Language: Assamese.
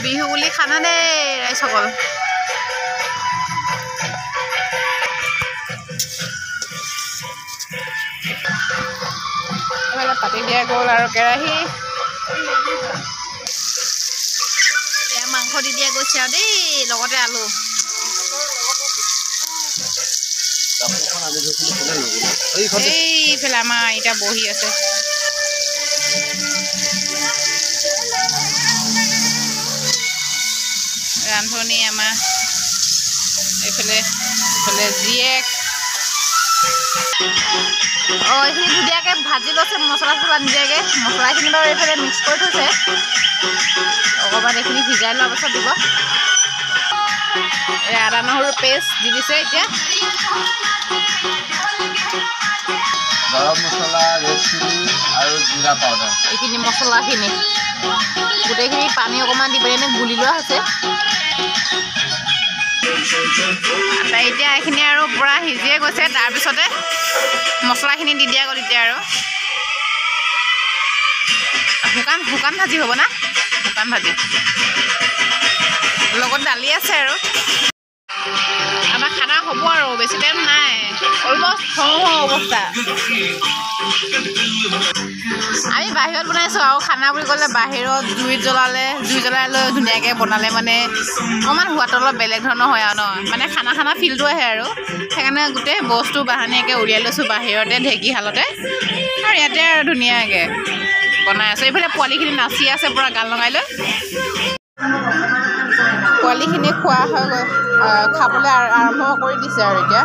বিহু বুলি খানা দেই ৰাইজসকল। পাতি দিয়া গ'ল আৰু কেৰাহী এয়া মাংস দি দিয়া গৈছে আৰু দেই লগতে আলু। এইফালে আমাৰ আইতা বহি আছে। ৰান্ধনি আমাৰ এইফালে জীয়েক। এইখিনি ধুনীয়াকৈ ভাজি লৈছে মছলা চছলা নিদিয়াকৈ। মছলাখিনি বাৰু এইফালে মিক্স কৰি থৈছে। অকণমান এইখিনি সিজাই লোৱাৰ পাছত দিব। আদা নহৰু পেষ্ট দি দিছে এতিয়া। গৰম মছলা, ৰেড চিলি আৰু জিৰা পাউডাৰ, এইখিনি মছলাখিনি গোটেইখিনি পানী অকণমান দি পেলাই গুলি লোৱা হৈছে। এতিয়া এইখিনি আৰু পূৰা সিজিয়ে গৈছে। তাৰপিছতে মছলাখিনি দি দিয়া গ'ল এতিয়া আৰু শুকান ভাজি হ'ব না, শুকান ভাজি লগত দালি আছে আৰু আমাৰ খানা হ'ব আৰু বেছি টাইম নাই। অলমষ্ট হওঁ অৱস্থা। আমি বাহিৰত বনাইছোঁ আৰু খানা বুলি ক'লে বাহিৰত জুই জ্বলাই লৈ ধুনীয়াকৈ বনালে মানে অকণমান সোৱাদটো অলপ বেলেগ ধৰণৰ হয় আৰু ন, মানে খানা ফিলটো আহে আৰু সেইকাৰণে গোটেই বস্তু বাহানীয়াকৈ উলিয়াই লৈছোঁ বাহিৰতে ঢেঁকীশালতে আৰু ইয়াতে আৰু ধুনীয়াকৈ বনাই আছোঁ। এইফালে পোৱালিখিনি নাচি আছে পূৰা গান লগাই লৈ। পোৱালিখিনি খোৱা হৈ গৈ খাবলৈ আৰম্ভ কৰি দিছে আৰু এতিয়া